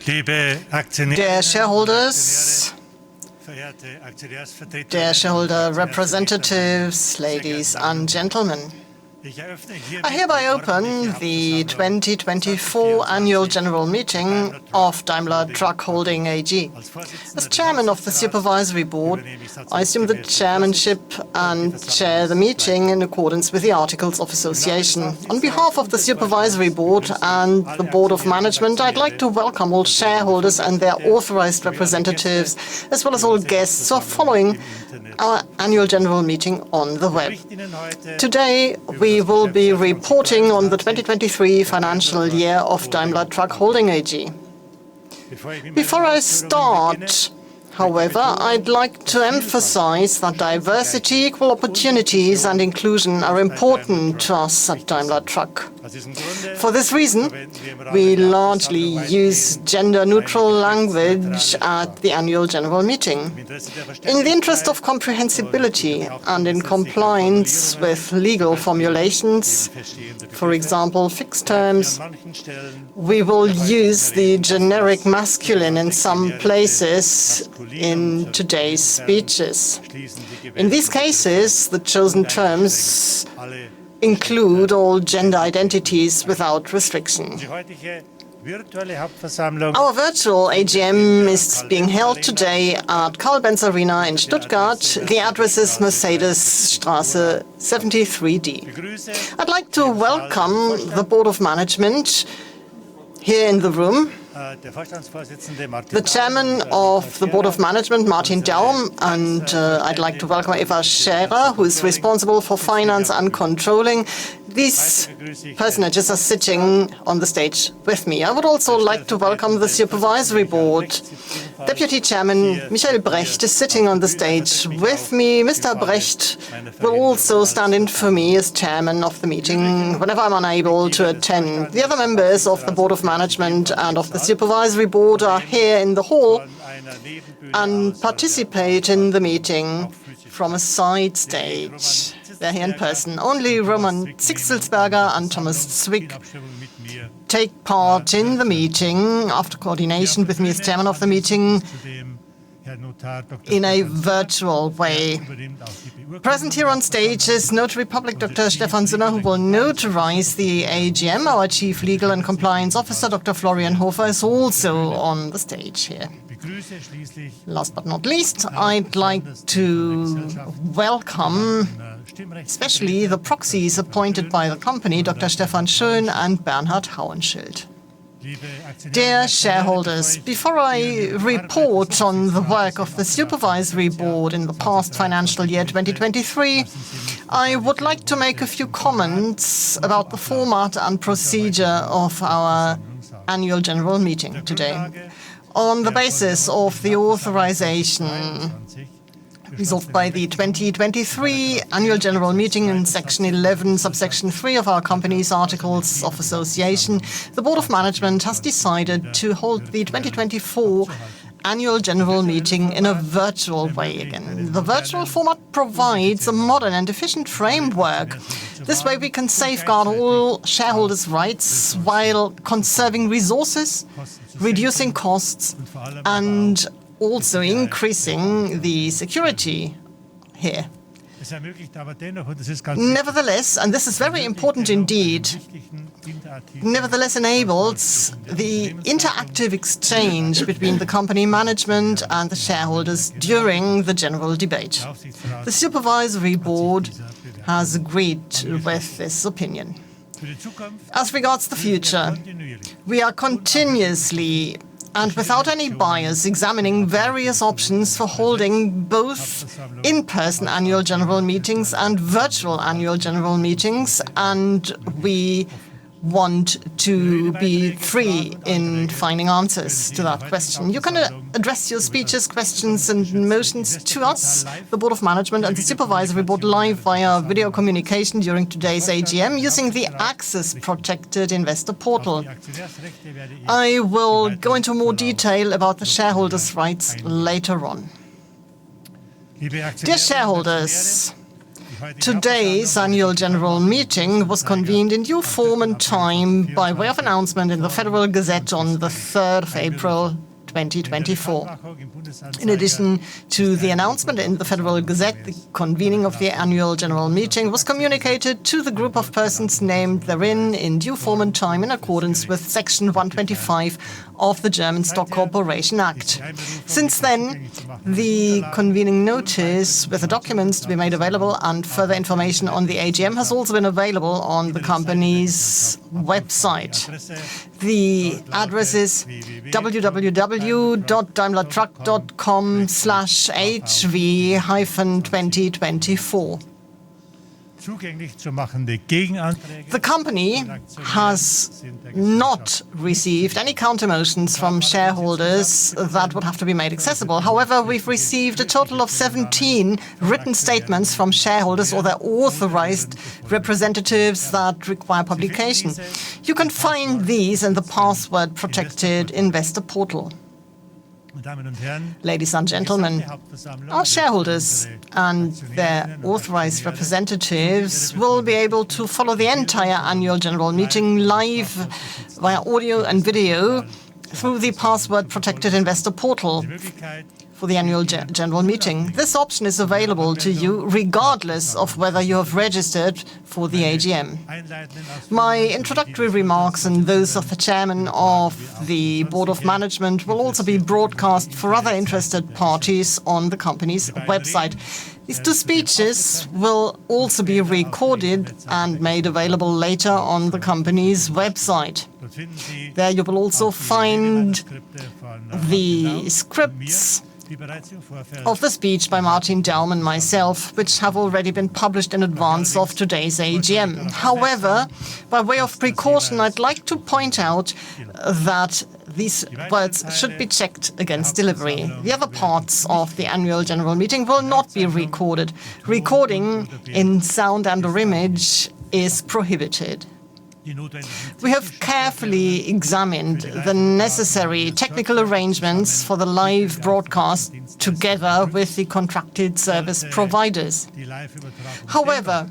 Dear shareholders, dear shareholder representatives, ladies and gentlemen, I hereby open the 2024 Annual General Meeting of Daimler Truck Holding AG. As Chairman of the Supervisory Board, I assume the chairmanship and chair the meeting in accordance with the Articles of Association. On behalf of the Supervisory Board and the Board of Management, I'd like to welcome all shareholders and their authorized representatives, as well as all guests who are following our Annual General Meeting on the web. Today, we will be reporting on the 2023 financial year of Daimler Truck Holding AG. Before I start, however, I'd like to emphasize that diversity, equal opportunities and inclusion are important to us at Daimler Truck. For this reason, we largely use gender-neutral language at the Annual General Meeting. In the interest of comprehensibility and in compliance with legal formulations, for example, fixed terms, we will use the generic masculine in some places in today's speeches. In these cases, the chosen terms include all gender identities without restriction. Our virtual AGM is being held today at Karl-Benz Arena in Stuttgart. The address is Mercedesstraße 73D. I'd like to welcome the Board of Management here in the room. The Chairman of the Board of Management, Martin Daum, and I'd like to welcome Eva Scherer, who is responsible for finance and controlling. These personages are sitting on the stage with me. I would also like to welcome the Supervisory Board. Deputy Chairman Michael Brecht is sitting on the stage with me. Mr. Brecht will also stand in for me as Chairman of the meeting whenever I'm unable to attend. The other members of the Board of Management and of the Supervisory Board are here in the hall and participate in the meeting from a side stage. They're here in person. Only Roman Zixelsberger and Thomas Zwick take part in the meeting after coordination with me as Chairman of the meeting in a virtual way. Present here on stage is Notary Public Dr. Stefan Sünner, who will notarize the AGM. Our Chief Legal and Compliance Officer, Dr. Florian Hofer, is also on the stage here. Last but not least, I'd like to welcome especially the proxies appointed by the company, Dr. Stefan Schön and Bernhard Hauenschild. Dear shareholders, before I report on the work of the Supervisory Board in the past financial year 2023, I would like to make a few comments about the format and procedure of our Annual General Meeting today. On the basis of the authorization resolved by the 2023 Annual General Meeting in Section 11, Subsection 3 of our company's Articles of Association, the Board of Management has decided to hold the 2024 Annual General Meeting in a virtual way again. The virtual format provides a modern and efficient framework. This way we can safeguard all shareholders' rights while conserving resources, reducing costs, and also increasing the security here. Nevertheless, and this is very important indeed, nevertheless enables the interactive exchange between the company management and the shareholders during the general debate. The Supervisory Board has agreed with this opinion. As regards the future, we are continuously and without any bias examining various options for holding both in-person annual general meetings and virtual annual general meetings, and we want to be free in finding answers to that question. You can address your speeches, questions and motions to us, the Board of Management and the Supervisory Board, live via video communication during today's AGM using the access-protected investor portal. I will go into more detail about the shareholders' rights later on. Dear shareholders, Today's annual general meeting was convened in due form and time by way of announcement in the Federal Gazette on the 3rd of April 2024. In addition to the announcement in the Federal Gazette, the convening of the annual general meeting was communicated to the group of persons named therein in due form and time in accordance with Section 125 of the German Stock Corporation Act. Since then, the convening notice with the documents to be made available and further information on the AGM has also been available on the company's website. The address is www.daimlertruck.com/HV-2024. The company has not received any counter-motions from shareholders that would have to be made accessible. However, we've received a total of 17 written statements from shareholders or their authorized representatives that require publication. You can find these in the password-protected investor portal. Ladies and gentlemen, our shareholders and their authorized representatives will be able to follow the entire annual general meeting live via audio and video through the password-protected investor portal for the annual general meeting. This option is available to you regardless of whether you have registered for the AGM. My introductory remarks and those of the chairman of the Board of Management will also be broadcast for other interested parties on the company's website. These two speeches will also be recorded and made available later on the company's website. There you will also find the scripts of the speech by Martin Daum and myself, which have already been published in advance of today's AGM. However, by way of precaution, I'd like to point out that these words should be checked against delivery. The other parts of the annual general meeting will not be recorded. Recording in sound and or image is prohibited. We have carefully examined the necessary technical arrangements for the live broadcast together with the contracted service providers. However,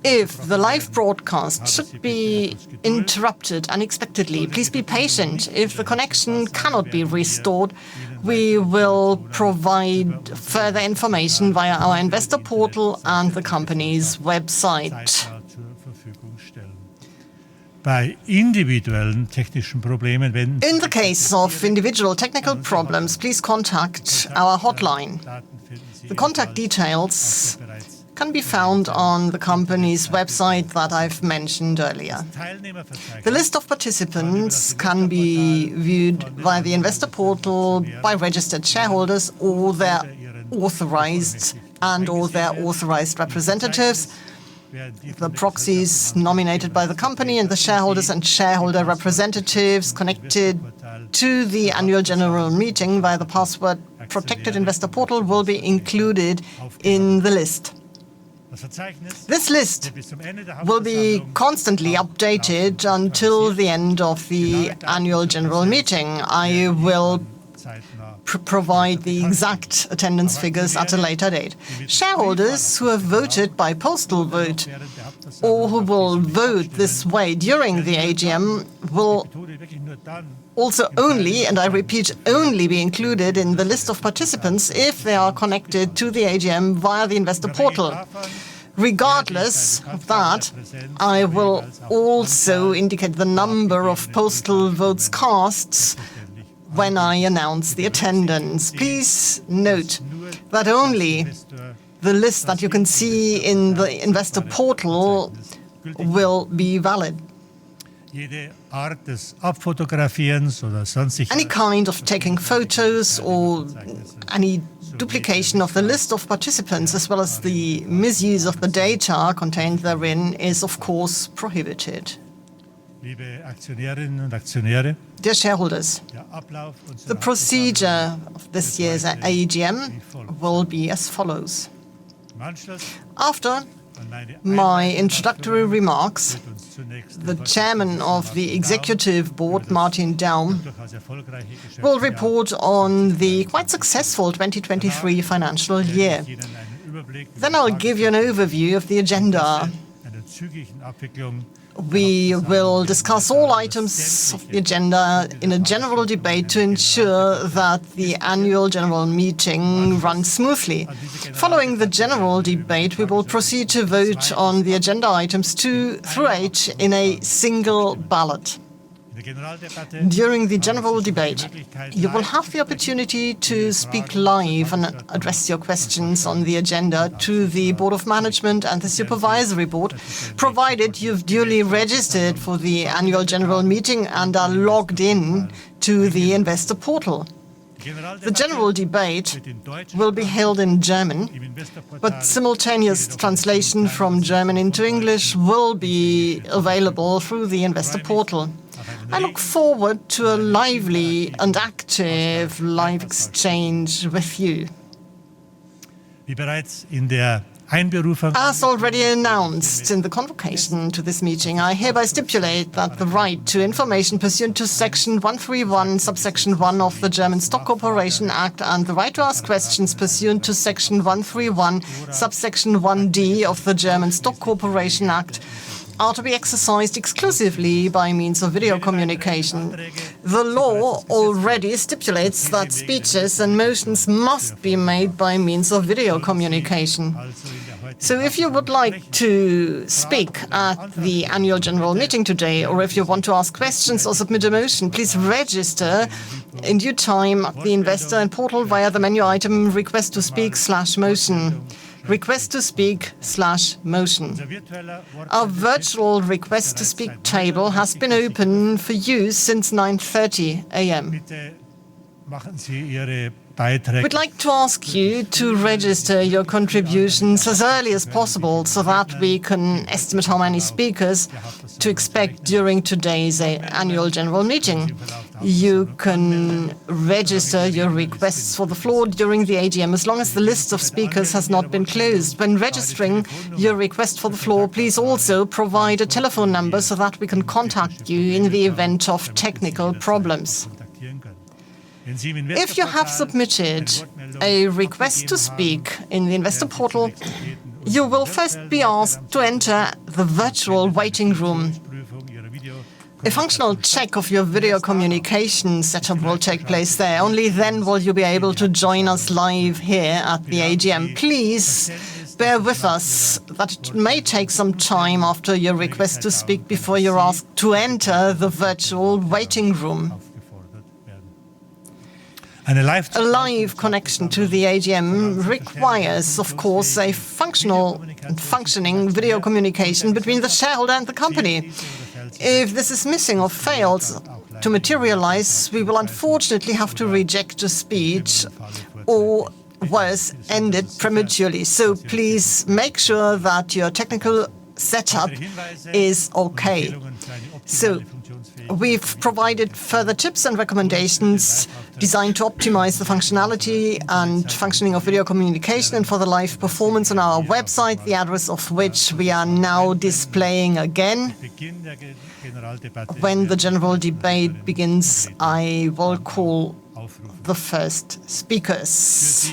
if the live broadcast should be interrupted unexpectedly, please be patient. If the connection cannot be restored, we will provide further information via our investor portal and the company's website. In the case of individual technical problems, please contact our hotline. The contact details can be found on the company's website that I've mentioned earlier. The list of participants can be viewed via the investor portal by registered shareholders or their authorized representatives, the proxies nominated by the company, and the shareholders and shareholder representatives connected to the annual general meeting via the password-protected investor portal will be included in the list. This list will be constantly updated until the end of the annual general meeting. I will provide the exact attendance figures at a later date. Shareholders who have voted by postal vote or who will vote this way during the AGM will also only, and I repeat, only be included in the list of participants if they are connected to the AGM via the investor portal. Regardless of that, I will also indicate the number of postal votes cast when I announce the attendance. Please note that only the list that you can see in the investor portal will be valid. Any kind of taking photos or any duplication of the list of participants, as well as the misuse of the data contained therein, is of course prohibited. Dear shareholders, the procedure of this year's AGM will be as follows. After my introductory remarks, the chairman of the executive board, Martin Daum, will report on the quite successful 2023 financial year. Then I'll give you an overview of the agenda. We will discuss all items of the agenda in a general debate to ensure that the annual general meeting runs smoothly. Following the general debate, we will proceed to vote on the agenda items 2 through 8 in a single ballot. During the general debate, you will have the opportunity to speak live and address your questions on the agenda to the Board of Management and the Supervisory Board, provided you've duly registered for the annual general meeting and are logged in to the investor portal. The general debate will be held in German, but simultaneous translation from German into English will be available through the investor portal. I look forward to a lively and active live exchange with you. As already announced in the convocation to this meeting, I hereby stipulate that the right to information pursuant to Section 131, subsection 1 of the German Stock Corporation Act and the right to ask questions pursuant to Section 131, subsection 1d of the German Stock Corporation Act are to be exercised exclusively by means of video communication. The law already stipulates that speeches and motions must be made by means of video communication. So if you would like to speak at the annual general meeting today, or if you want to ask questions or submit a motion, please register in due time at the investor and portal via the menu item request to speak/motion. Request to speak/motion. Our virtual request to speak table has been open for use since 9:30 a.m. We'd like to ask you to register your contributions as early as possible so that we can estimate how many speakers to expect during today's annual general meeting. You can register your requests for the floor during the AGM as long as the list of speakers has not been closed. When registering your request for the floor, please also provide a telephone number so that we can contact you in the event of technical problems. If you have submitted a request to speak in the investor portal, you will first be asked to enter the virtual waiting room. A functional check of your video communication setup will take place there. Only then will you be able to join us live here at the AGM. Please bear with us that it may take some time after your request to speak before you're asked to enter the virtual waiting room. A live connection to the AGM requires, of course, a functioning video communication between the shareholder and the company. If this is missing or fails to materialize, we will unfortunately have to reject a speech or, worse, end it prematurely. So please make sure that your technical setup is okay. So we've provided further tips and recommendations designed to optimize the functionality and functioning of video communication and for the live performance on our website, the address of which we are now displaying again. When the general debate begins, I will call the first speakers.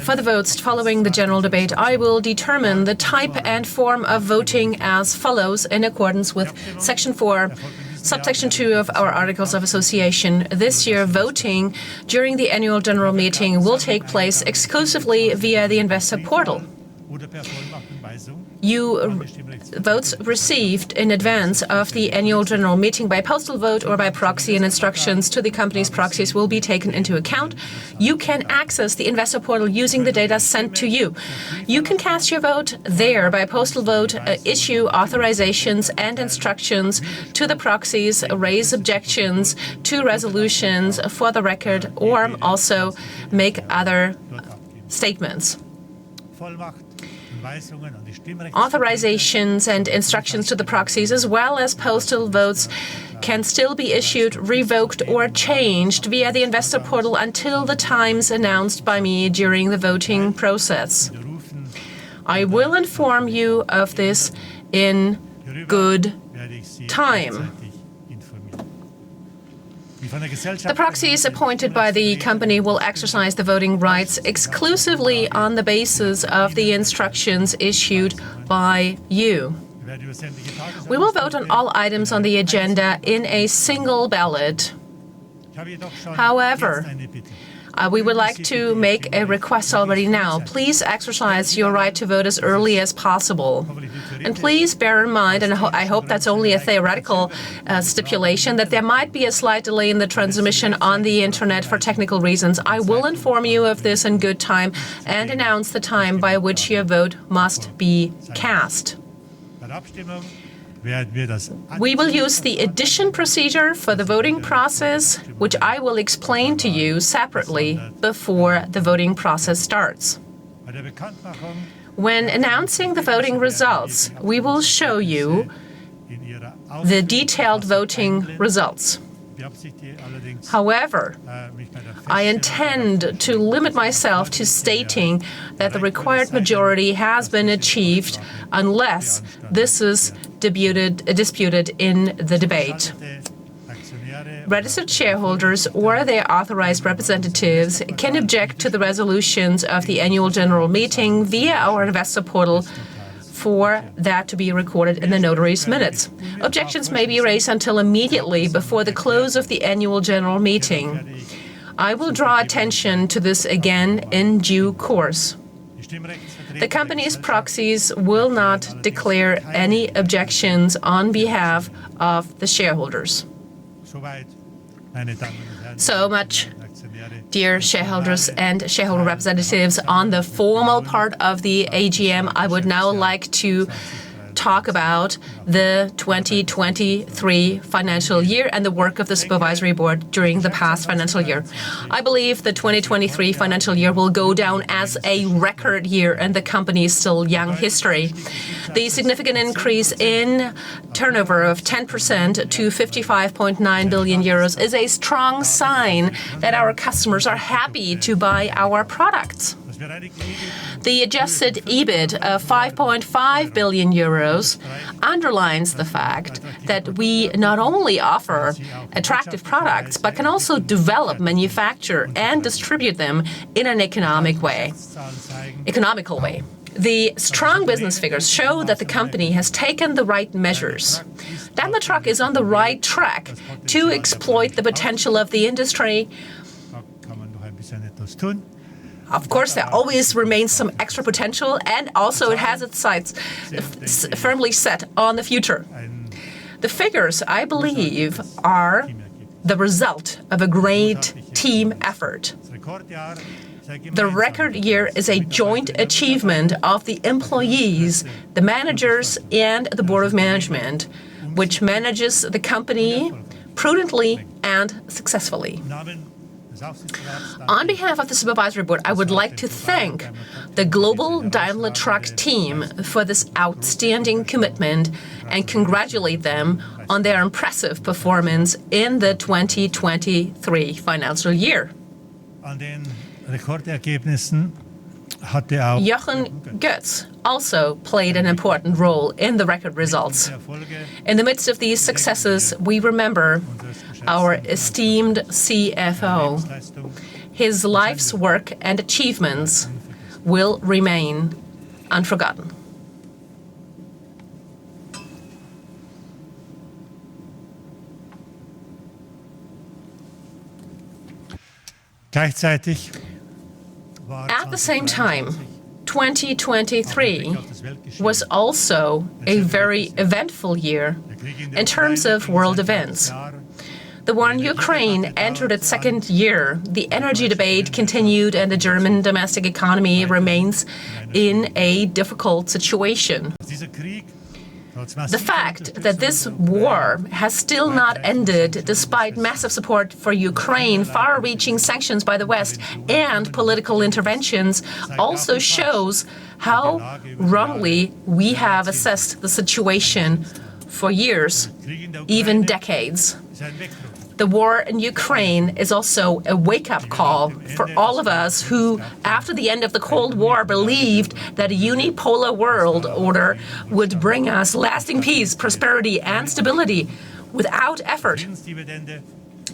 For the votes following the general debate, I will determine the type and form of voting as follows in accordance with Section 4, Subsection 2 of our Articles of Association. This year, voting during the annual general meeting will take place exclusively via the investor portal. Votes received in advance of the annual general meeting by postal vote or by proxy and instructions to the company's proxies will be taken into account. You can access the investor portal using the data sent to you. You can cast your vote there by postal vote, issue authorizations and instructions to the proxies, raise objections to resolutions for the record, or also make other statements. Authorizations and instructions to the proxies, as well as postal votes, can still be issued, revoked, or changed via the investor portal until the times announced by me during the voting process. I will inform you of this in good time. The proxies appointed by the company will exercise the voting rights exclusively on the basis of the instructions issued by you. We will vote on all items on the agenda in a single ballot. However, we would like to make a request already now. Please exercise your right to vote as early as possible. And please bear in mind, and I hope that's only a theoretical stipulation, that there might be a slight delay in the transmission on the internet for technical reasons. I will inform you of this in good time and announce the time by which your vote must be cast. We will use the addition procedure for the voting process, which I will explain to you separately before the voting process starts. When announcing the voting results, we will show you the detailed voting results. However, I intend to limit myself to stating that the required majority has been achieved unless this is disputed in the debate. Registered shareholders or their authorized representatives can object to the resolutions of the annual general meeting via our investor portal for that to be recorded in the notary's minutes. Objections may be raised until immediately before the close of the annual general meeting. I will draw attention to this again in due course. The company's proxies will not declare any objections on behalf of the shareholders. So much, dear shareholders and shareholder representatives, on the formal part of the AGM. I would now like to talk about the 2023 financial year and the work of the Supervisory Board during the past financial year. I believe the 2023 financial year will go down as a record year in the company's still young history. The significant increase in turnover of 10% to 55.9 billion euros is a strong sign that our customers are happy to buy our products. The adjusted EBIT of 5.5 billion euros underlines the fact that we not only offer attractive products, but can also develop, manufacture, and distribute them in an economical way. The strong business figures show that the company has taken the right measures. Daimler Truck is on the right track to exploit the potential of the industry. Of course, there always remains some extra potential, and also it has its sights firmly set on the future. The figures, I believe, are the result of a great team effort. The record year is a joint achievement of the employees, the managers, and the Board of Management, which manages the company prudently and successfully. On behalf of the Supervisory Board, I would like to thank the global Daimler Truck team for this outstanding commitment and congratulate them on their impressive performance in the 2023 financial year. Jochen Götz also played an important role in the record results. In the midst of these successes, we remember our esteemed CFO. His life's work and achievements will remain unforgotten. At the same time, 2023 was also a very eventful year in terms of world events. The war in Ukraine entered its second year. The energy debate continued, and the German domestic economy remains in a difficult situation. The fact that this war has still not ended, despite massive support for Ukraine, far-reaching sanctions by the West, and political interventions, also shows how wrongly we have assessed the situation for years, even decades. The war in Ukraine is also a wake-up call for all of us who, after the end of the Cold War, believed that a unipolar world order would bring us lasting peace, prosperity, and stability without effort.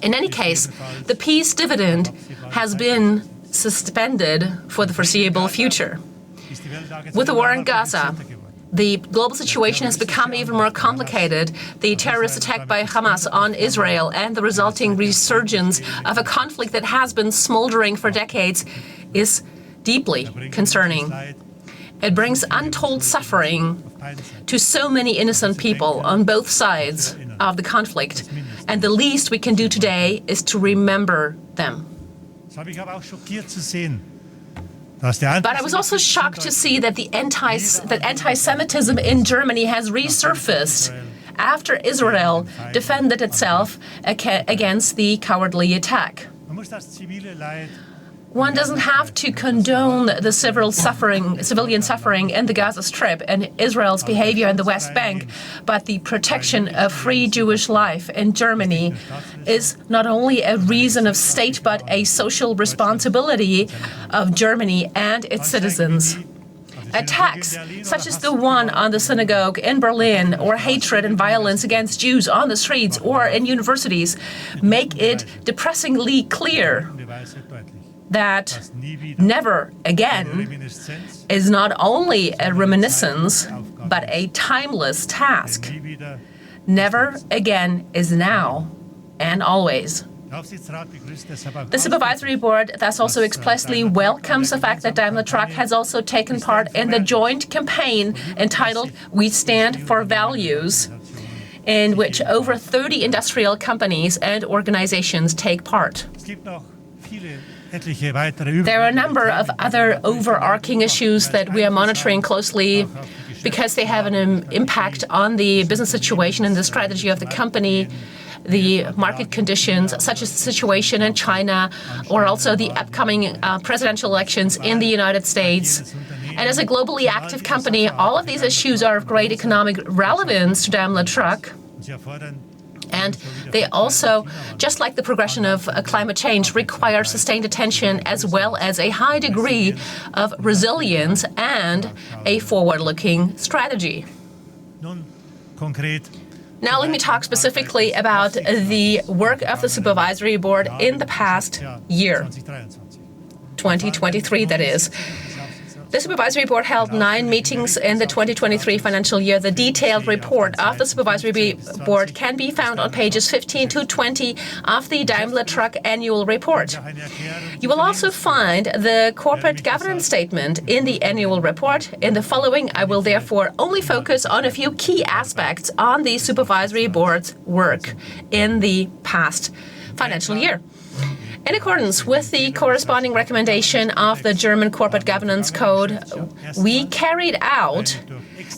In any case, the peace dividend has been suspended for the foreseeable future. With the war in Gaza, the global situation has become even more complicated. The terrorist attack by Hamas on Israel and the resulting resurgence of a conflict that has been smoldering for decades is deeply concerning. It brings untold suffering to so many innocent people on both sides of the conflict, and the least we can do today is to remember them. But I was also shocked to see that anti-Semitism in Germany has resurfaced after Israel defended itself against the cowardly attack. One doesn't have to condone the civilian suffering in the Gaza Strip and Israel's behavior in the West Bank, but the protection of free Jewish life in Germany is not only a reason of state, but a social responsibility of Germany and its citizens. Attacks such as the one on the synagogue in Berlin, or hatred and violence against Jews on the streets or in universities, make it depressingly clear that never again is not only a reminiscence, but a timeless task. Never again is now and always. The Supervisory Board thus also explicitly welcomes the fact that Daimler Truck has also taken part in the joint campaign entitled "We Stand for Values," in which over 30 industrial companies and organizations take part. There are a number of other overarching issues that we are monitoring closely because they have an impact on the business situation and the strategy of the company, the market conditions, such as the situation in China, or also the upcoming presidential elections in the United States. And as a globally active company, all of these issues are of great economic relevance to Daimler Truck. And they also, just like the progression of climate change, require sustained attention as well as a high degree of resilience and a forward-looking strategy. Now let me talk specifically about the work of the Supervisory Board in the past year, 2023 that is. The Supervisory Board held 9 meetings in the 2023 financial year. The detailed report of the Supervisory Board can be found on pages 15 to 20 of the Daimler Truck annual report. You will also find the corporate governance statement in the annual report. In the following, I will therefore only focus on a few key aspects on the Supervisory Board's work in the past financial year. In accordance with the corresponding recommendation of the German Corporate Governance Code, we carried out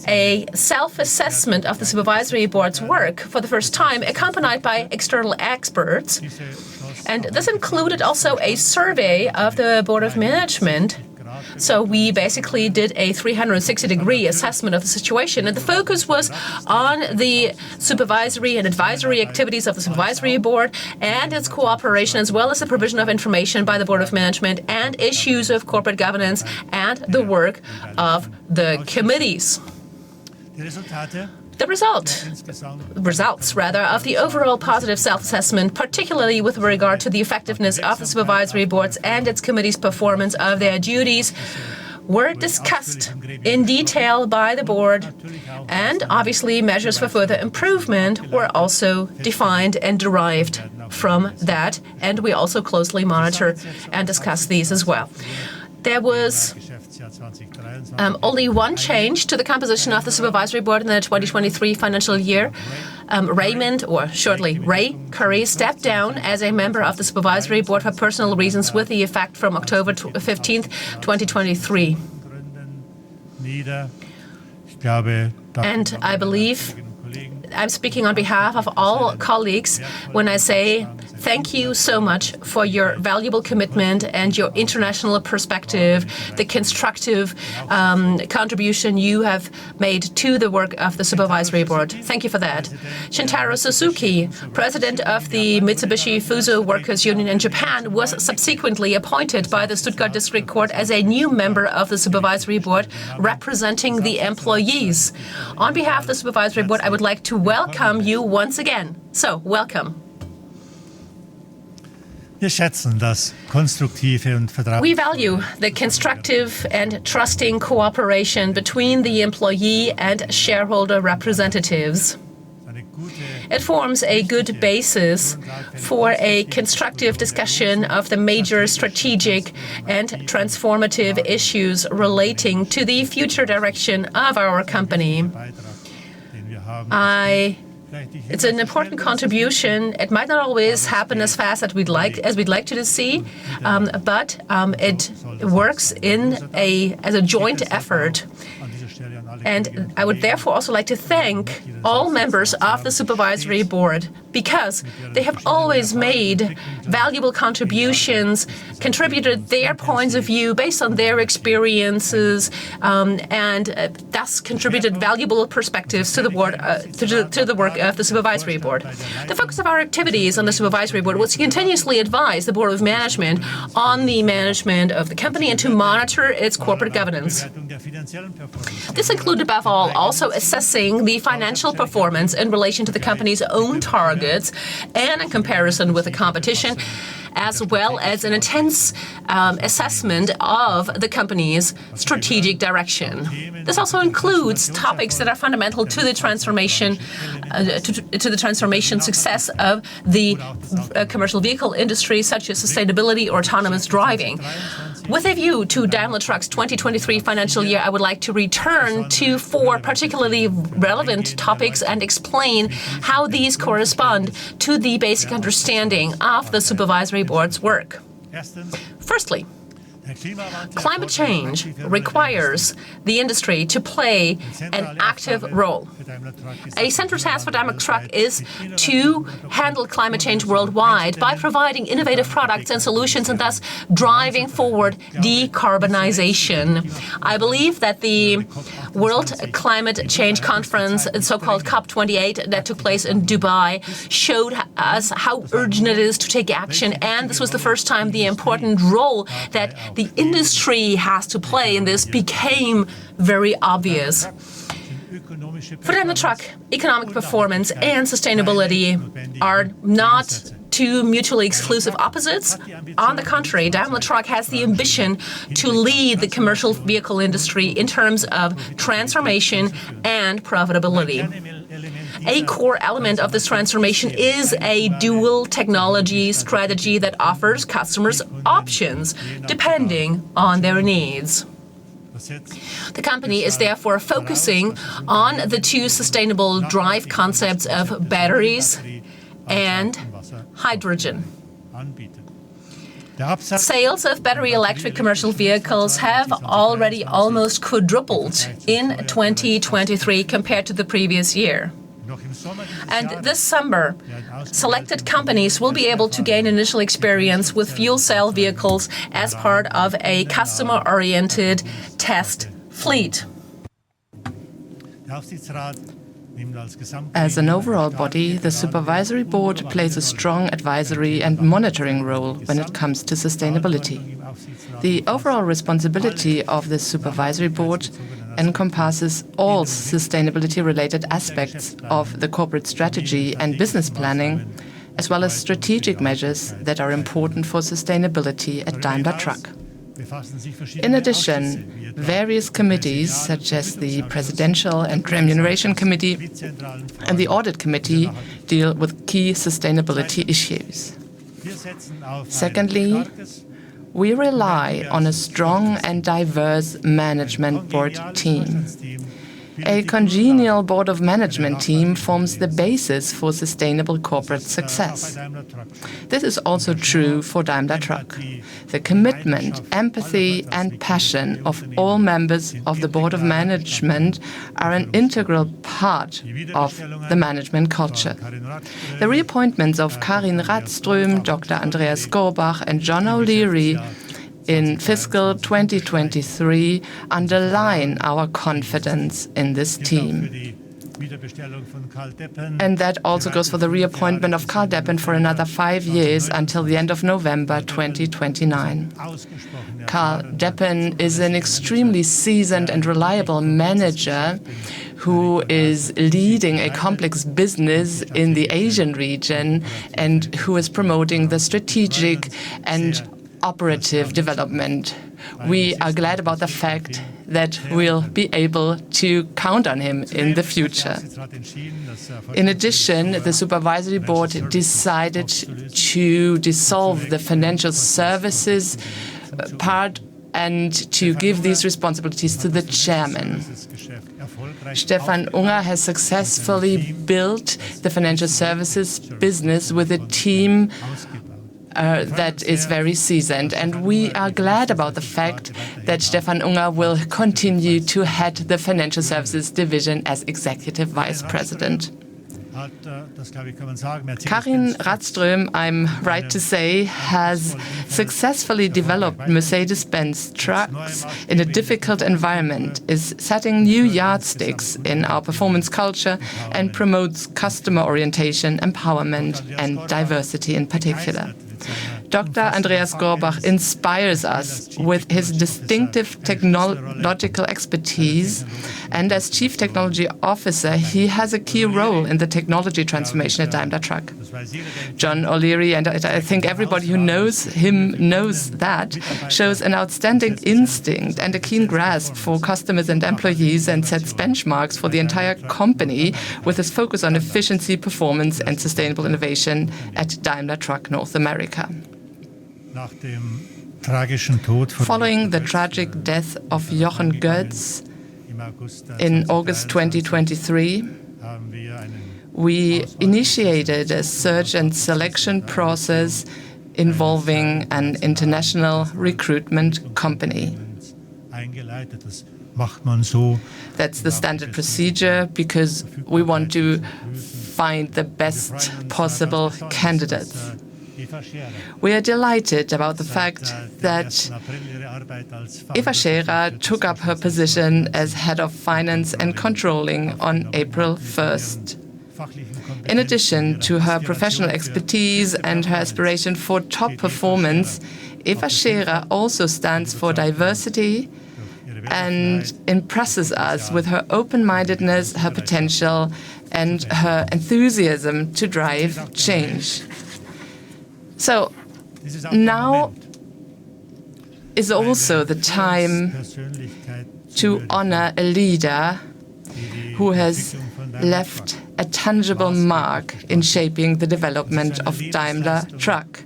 a self-assessment of the Supervisory Board's work for the first time, accompanied by external experts. And this included also a survey of the Board of Management. So we basically did a 360-degree assessment of the situation, and the focus was on the supervisory and advisory activities of the Supervisory Board and its cooperation, as well as the provision of information by the Board of Management and issues of corporate governance and the work of the committees. The results of the overall positive self-assessment, particularly with regard to the effectiveness of the Supervisory Board's and its committees' performance of their duties, were discussed in detail by the Board, and obviously measures for further improvement were also defined and derived from that, and we also closely monitor and discuss these as well. There was only one change to the composition of the Supervisory Board in the 2023 financial year. Raymond, or shortly Ray Curry, stepped down as a member of the Supervisory Board for personal reasons with the effect from October 15th, 2023. And I believe I'm speaking on behalf of all colleagues when I say thank you so much for your valuable commitment and your international perspective, the constructive contribution you have made to the work of the Supervisory Board. Thank you for that. Shintaro Suzuki, president of the Mitsubishi Fuso Workers Union in Japan, was subsequently appointed by the Stuttgart District Court as a new member of the Supervisory Board representing the employees. On behalf of the Supervisory Board, I would like to welcome you once again. So, welcome. Wir schätzen das konstruktive und We value the constructive and trusting cooperation between the employee and shareholder representatives. It forms a good basis for a constructive discussion of the major strategic and transformative issues relating to the future direction of our company. It's an important contribution. It might not always happen as fast as we'd like to see, but it works as a joint effort. And I would therefore also like to thank all members of the Supervisory Board because they have always made valuable contributions, contributed their points of view based on their experiences, and thus contributed valuable perspectives to the board, to the work of the Supervisory Board. The focus of our activities on the Supervisory Board was to continuously advise the Board of Management on the management of the company and to monitor its corporate governance. This included, above all, also assessing the financial performance in relation to the company's own targets and in comparison with the competition, as well as an intense assessment of the company's strategic direction. This also includes topics that are fundamental to the transformation, to the transformation success of the commercial vehicle industry, such as sustainability or autonomous driving. With a view to Daimler Truck's 2023 financial year, I would like to return to 4 particularly relevant topics and explain how these correspond to the basic understanding of the Supervisory Board's work. Firstly, climate change requires the industry to play an active role. A central task for Daimler Truck is to handle climate change worldwide by providing innovative products and solutions and thus driving forward decarbonization. I believe that the World Climate Change Conference, so-called COP28, that took place in Dubai, showed us how urgent it is to take action, and this was the first time the important role that the industry has to play in this became very obvious. For Daimler Truck, economic performance and sustainability are not two mutually exclusive opposites. On the contrary, Daimler Truck has the ambition to lead the commercial vehicle industry in terms of transformation and profitability. A core element of this transformation is a dual technology strategy that offers customers options depending on their needs. The company is therefore focusing on the 2 sustainable drive concepts of batteries and hydrogen. Sales of battery electric commercial vehicles have already almost quadrupled in 2023 compared to the previous year. And this summer, selected companies will be able to gain initial experience with fuel cell vehicles as part of a customer-oriented test fleet. As an overall body, the Supervisory Board plays a strong advisory and monitoring role when it comes to sustainability. The overall responsibility of the Supervisory Board encompasses all sustainability-related aspects of the corporate strategy and business planning, as well as strategic measures that are important for sustainability at Daimler Truck. In addition, various committees, such as the Presidential and Remuneration Committee and the Audit Committee, deal with key sustainability issues. Secondly, we rely on a strong and diverse management board team. A congenial board of management team forms the basis for sustainable corporate success. This is also true for Daimler Truck. The commitment, empathy, and passion of all members of the board of management are an integral part of the management culture. The reappointments of Karin Radström, Dr. Andreas Gorbach, and John O'Leary in fiscal 2023 underline our confidence in this team. And that also goes for the reappointment of Karl Deppen for another 5 years until the end of November 2029. Karl Deppen is an extremely seasoned and reliable manager who is leading a complex business in the Asian region and who is promoting the strategic and operative development. We are glad about the fact that we'll be able to count on him in the future. In addition, the Supervisory Board decided to dissolve the financial services part and to give these responsibilities to the chairman. Stefan Unger has successfully built the financial services business with a team that is very seasoned, and we are glad about the fact that Stefan Unger will continue to head the financial services division as executive vice president. Karin Radström, I'm right to say, has successfully developed Mercedes-Benz trucks in a difficult environment, is setting new yardsticks in our performance culture, and promotes customer orientation, empowerment, and diversity in particular. Dr. Andreas Gorbach inspires us with his distinctive technological expertise, and as Chief Technology Officer, he has a key role in the technology transformation at Daimler Truck. John O'Leary, and I think everybody who knows him knows that, shows an outstanding instinct and a keen grasp for customers and employees, and sets benchmarks for the entire company with his focus on efficiency, performance, and sustainable innovation at Daimler Truck North America. Following the tragic death of Jochen Goetz in August 2023, we initiated a search and selection process involving an international recruitment company. That's the standard procedure because we want to find the best possible candidates. We are delighted about the fact that Eva Scherer took up her position as Head of Finance and Controlling on April 1st. In addition to her professional expertise and her aspiration for top performance, Eva Scherer also stands for diversity and impresses us with her open-mindedness, her potential, and her enthusiasm to drive change. So now is also the time to honor a leader who has left a tangible mark in shaping the development of Daimler Truck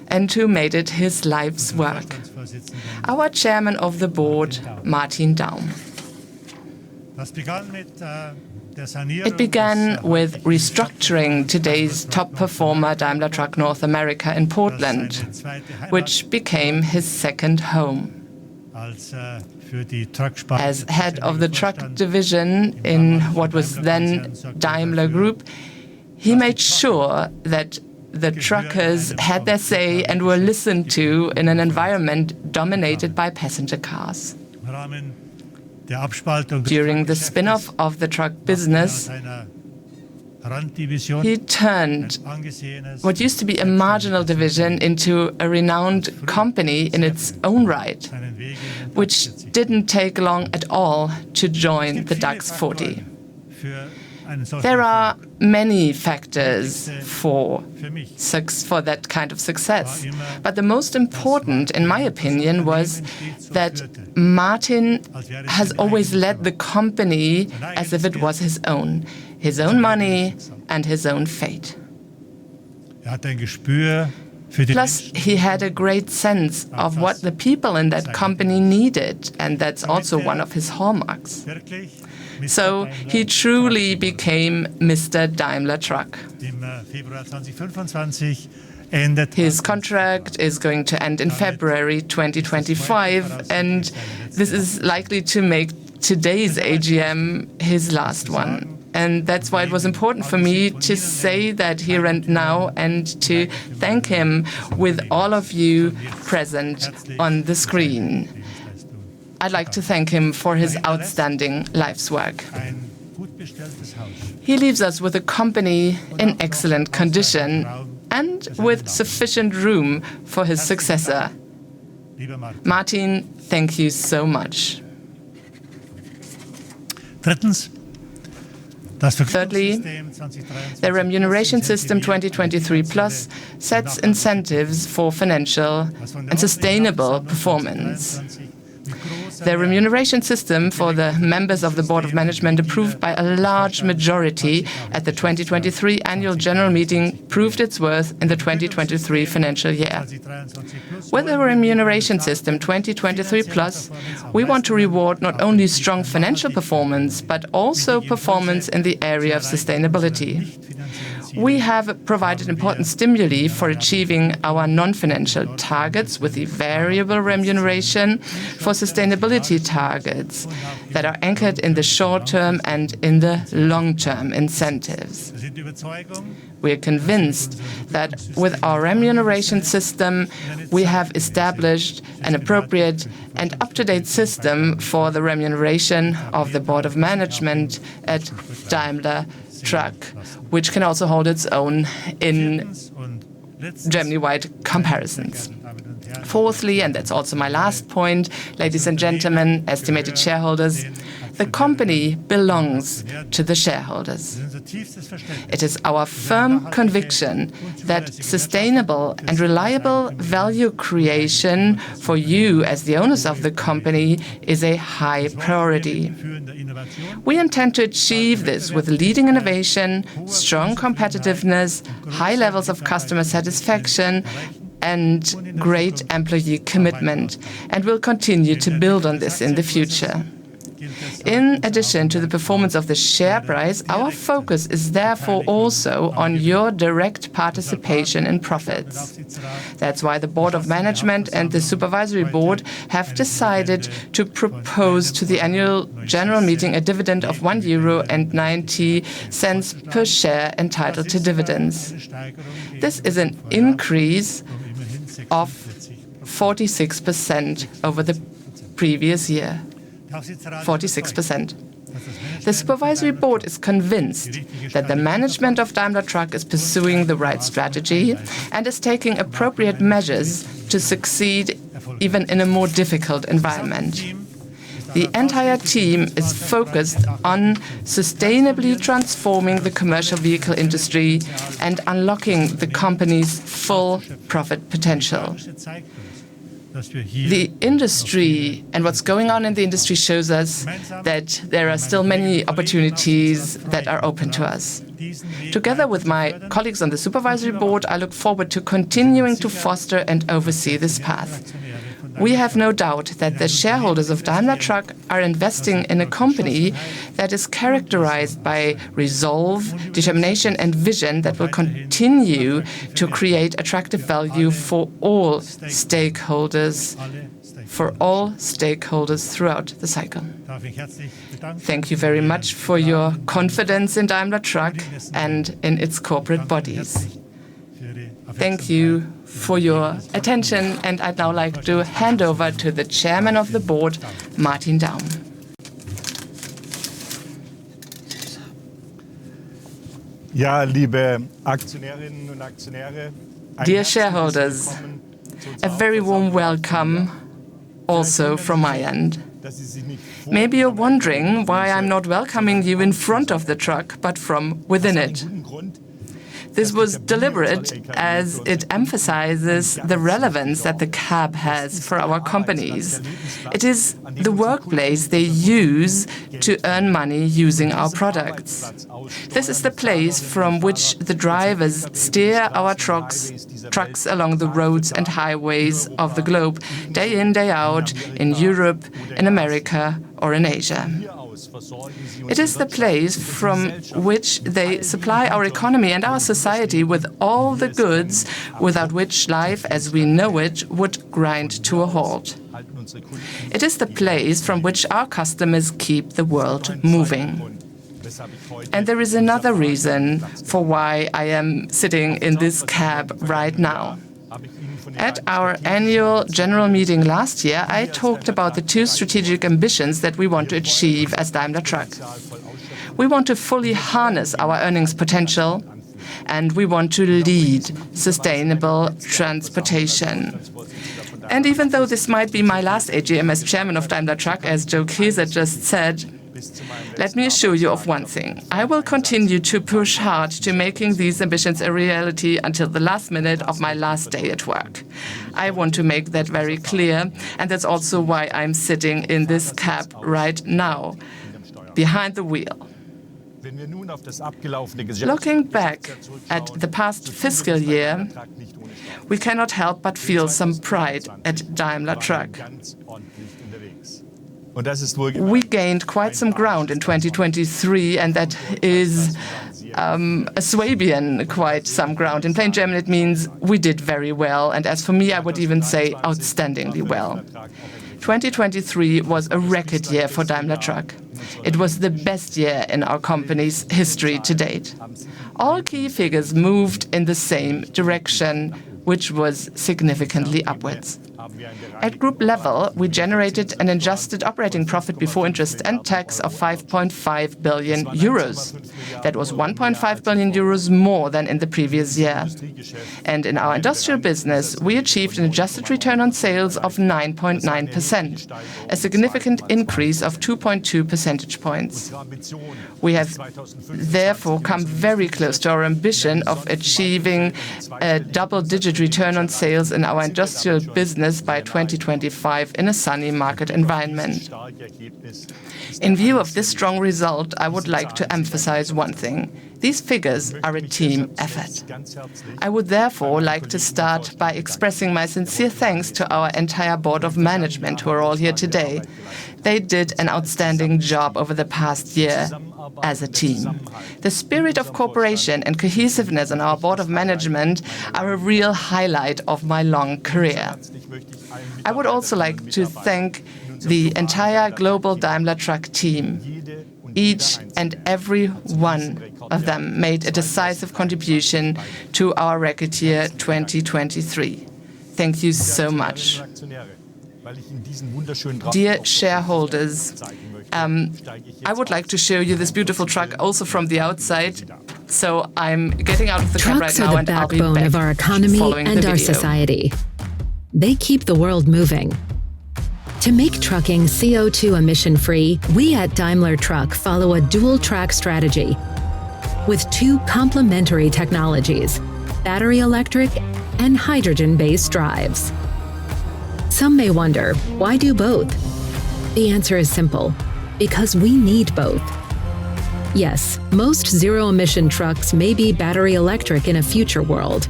and who made it his life's work. Our chairman of the board, Martin Daum. It began with restructuring today's top performer Daimler Truck North America in Portland, which became his second home. As head of the truck division in what was then Daimler Group, he made sure that the truckers had their say and were listened to in an environment dominated by passenger cars. During the spin-off of the truck business, he turned what used to be a marginal division into a renowned company in its own right, which didn't take long at all to join the DAX 40. There are many factors for that kind of success, but the most important, in my opinion, was that Martin has always led the company as if it was his own money and his own fate. Plus, he had a great sense of what the people in that company needed, and that's also one of his hallmarks. So he truly became Mr. Daimler Truck. His contract is going to end in February 2025, and this is likely to make today's AGM his last one. And that's why it was important for me to say that here and now and to thank him with all of you present on the screen. I'd like to thank him for his outstanding life's work. He leaves us with a company in excellent condition and with sufficient room for his successor. Martin, thank you so much. Thirdly, the remuneration system 2023 Plus sets incentives for financial and sustainable performance. The remuneration system for the members of the Board of Management, approved by a large majority at the 2023 Annual General Meeting, proved its worth in the 2023 financial year. With the remuneration system 2023 Plus, we want to reward not only strong financial performance, but also performance in the area of sustainability. We have provided important stimuli for achieving our non-financial targets with the variable remuneration for sustainability targets that are anchored in the short-term and in the long-term incentives. We are convinced that with our remuneration system, we have established an appropriate and up-to-date system for the remuneration of the Board of Management at Daimler Truck, which can also hold its own in Germany-wide comparisons. Fourthly, and that's also my last point, ladies and gentlemen, estimated shareholders, the company belongs to the shareholders. It is our firm conviction that sustainable and reliable value creation for you as the owners of the company is a high priority. We intend to achieve this with leading innovation, strong competitiveness, high levels of customer satisfaction, and great employee commitment, and will continue to build on this in the future. In addition to the performance of the share price, our focus is therefore also on your direct participation in profits. That's why the Board of Management and the Supervisory Board have decided to propose to the Annual General Meeting a dividend of €1.90 per share entitled to dividends. This is an increase of 46% over the previous year. 46%. The Supervisory Board is convinced that the management of Daimler Truck is pursuing the right strategy and is taking appropriate measures to succeed even in a more difficult environment. The entire team is focused on sustainably transforming the commercial vehicle industry and unlocking the company's full profit potential. The industry and what's going on in the industry shows us that there are still many opportunities that are open to us. Together with my colleagues on the Supervisory Board, I look forward to continuing to foster and oversee this path. We have no doubt that the shareholders of Daimler Truck are investing in a company that is characterized by resolve, determination, and vision that will continue to create attractive value for all stakeholders throughout the cycle. Thank you very much for your confidence in Daimler Truck and in its corporate bodies. Thank you for your attention, and I'd now like to hand over to the Chairman of the Board, Martin Daum. Dear shareholders, a very warm welcome also from my end. Maybe you're wondering why I'm not welcoming you in front of the truck, but from within it. This was deliberate as it emphasizes the relevance that the cab has for our companies. It is the workplace they use to earn money using our products. This is the place from which the drivers steer our trucks along the roads and highways of the globe, day in, day out, in Europe, in America, or in Asia. It is the place from which they supply our economy and our society with all the goods without which life as we know it would grind to a halt. It is the place from which our customers keep the world moving. And there is another reason for why I am sitting in this cab right now. At our annual general meeting last year, I talked about the two strategic ambitions that we want to achieve as Daimler Truck. We want to fully harness our earnings potential, and we want to lead sustainable transportation. And even though this might be my last AGM as chairman of Daimler Truck, as Joe Kieser just said, Let me assure you of one thing. I will continue to push hard to making these ambitions a reality until the last minute of my last day at work. I want to make that very clear, and that's also why I'm sitting in this cab right now, behind the wheel. Looking back at the past fiscal year, we cannot help but feel some pride at Daimler Truck. We gained quite some ground in 2023, and that is a Swabian quite some ground. In plain German, it means we did very well, and as for me, I would even say outstandingly well. 2023 was a record year for Daimler Truck. It was the best year in our company's history to date. All key figures moved in the same direction, which was significantly upwards. At group level, we generated an adjusted operating profit before interest and tax of 5.5 billion euros. That was 1.5 billion euros more than in the previous year. And in our industrial business, we achieved an adjusted return on sales of 9.9%, a significant increase of 2.2 percentage points. We have therefore come very close to our ambition of achieving a double-digit return on sales in our industrial business by 2025 in a sunny market environment. In view of this strong result, I would like to emphasize one thing. These figures are a team effort. I would therefore like to start by expressing my sincere thanks to our entire board of management who are all here today. They did an outstanding job over the past year as a team. The spirit of cooperation and cohesiveness on our board of management are a real highlight of my long career. I would also like to thank the entire global Daimler Truck team. Each and every one of them made a decisive contribution to our record year 2023. Thank you so much. Dear shareholders, I would like to show you this beautiful truck also from the outside. So I'm getting out of the cab right now, and I'll be back. Trucks are the backbone of our economy and our society. They keep the world moving. To make trucking CO2 emission-free, we at Daimler Truck follow a dual-track strategy with two complementary technologies, battery electric and hydrogen-based drives. Some may wonder, why do both? The answer is simple, because we need both. Yes, most zero-emission trucks may be battery electric in a future world.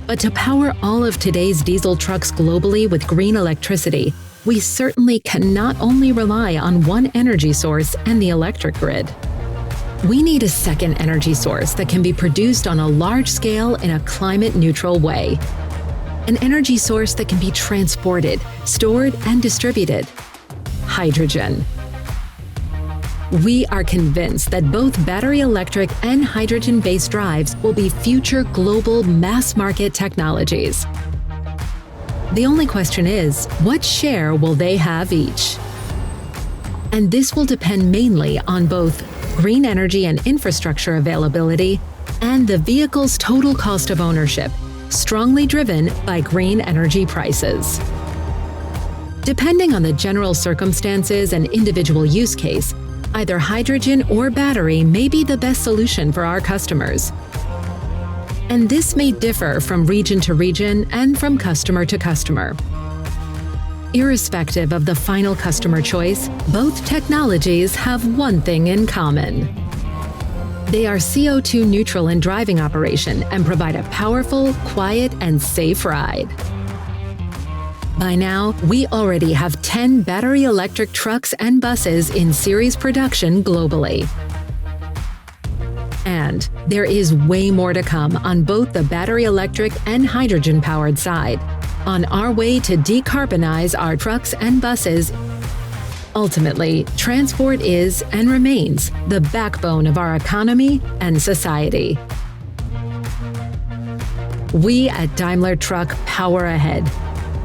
But to power all of today's diesel trucks globally with green electricity, we certainly cannot only rely on one energy source and the electric grid. We need a second energy source that can be produced on a large scale in a climate-neutral way. An energy source that can be transported, stored, and distributed. Hydrogen. We are convinced that both battery electric and hydrogen-based drives will be future global mass-market technologies. The only question is, what share will they have each? And this will depend mainly on both green energy and infrastructure availability and the vehicle's total cost of ownership, strongly driven by green energy prices. Depending on the general circumstances and individual use case, either hydrogen or battery may be the best solution for our customers. And this may differ from region to region and from customer to customer. Irrespective of the final customer choice, both technologies have one thing in common. They are CO2 neutral in driving operation and provide a powerful, quiet, and safe ride. By now, we already have 10 battery electric trucks and buses in series production globally. And there is way more to come on both the battery electric and hydrogen-powered side, on our way to decarbonize our trucks and buses. Ultimately, transport is and remains the backbone of our economy and society. We at Daimler Truck power ahead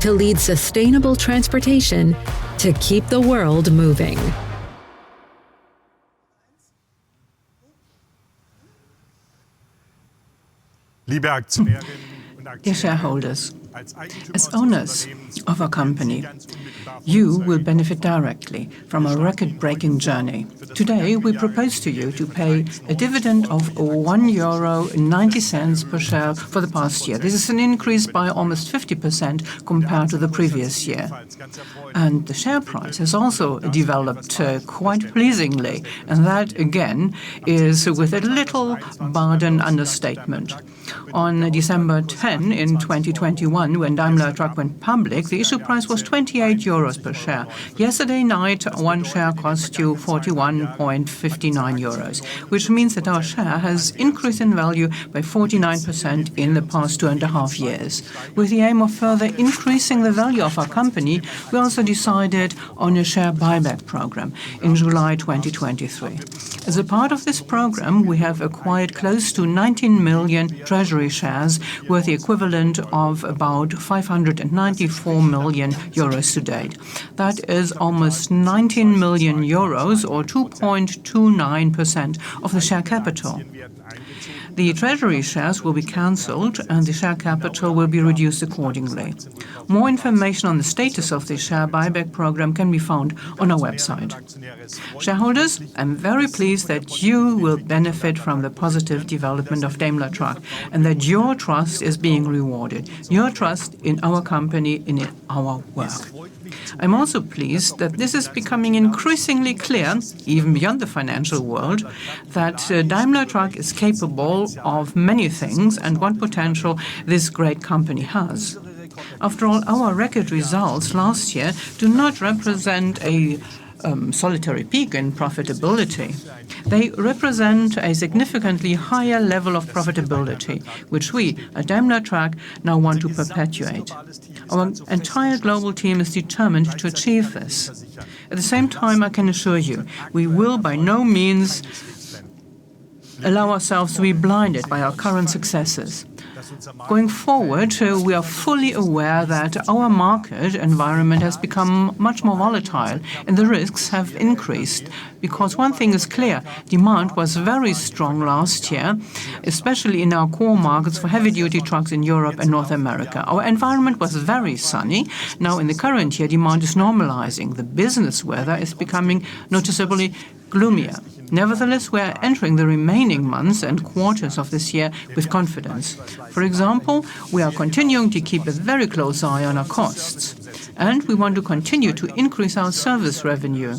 to lead sustainable transportation to keep the world moving. Dear shareholders, As owners of our company, you will benefit directly from a record-breaking journey. Today, we propose to you to pay a dividend of €1.90 per share for the past year. This is an increase by almost 50% compared to the previous year. And the share price has also developed quite pleasingly, and that, again, is with a little Baden understatement. On December 10 in 2021, when Daimler Truck went public, the issue price was €28 per share. Yesterday night, one share cost you €41.59, which means that our share has increased in value by 49% in the past 2.5 years. With the aim of further increasing the value of our company, we also decided on a share buyback program in July 2023. As a part of this program, we have acquired close to 19 million treasury shares worth the equivalent of about €594 million to date. That is almost 19 million euros, or 2.29% of the share capital. The treasury shares will be cancelled and the share capital will be reduced accordingly. More information on the status of the share buyback program can be found on our website. Shareholders, I'm very pleased that you will benefit from the positive development of Daimler Truck and that your trust is being rewarded. Your trust in our company, in our work. I'm also pleased that this is becoming increasingly clear, even beyond the financial world, that Daimler Truck is capable of many things and what potential this great company has. After all, our record results last year do not represent a solitary peak in profitability. They represent a significantly higher level of profitability, which we at Daimler Truck now want to perpetuate. Our entire global team is determined to achieve this. At the same time, I can assure you, we will by no means allow ourselves to be blinded by our current successes. Going forward, we are fully aware that our market environment has become much more volatile and the risks have increased. Because one thing is clear, demand was very strong last year, especially in our core markets for heavy-duty trucks in Europe and North America. Our environment was very sunny. Now in the current year, demand is normalizing. The business weather is becoming noticeably gloomier. Nevertheless, we are entering the remaining months and quarters of this year with confidence. For example, we are continuing to keep a very close eye on our costs, and we want to continue to increase our service revenue.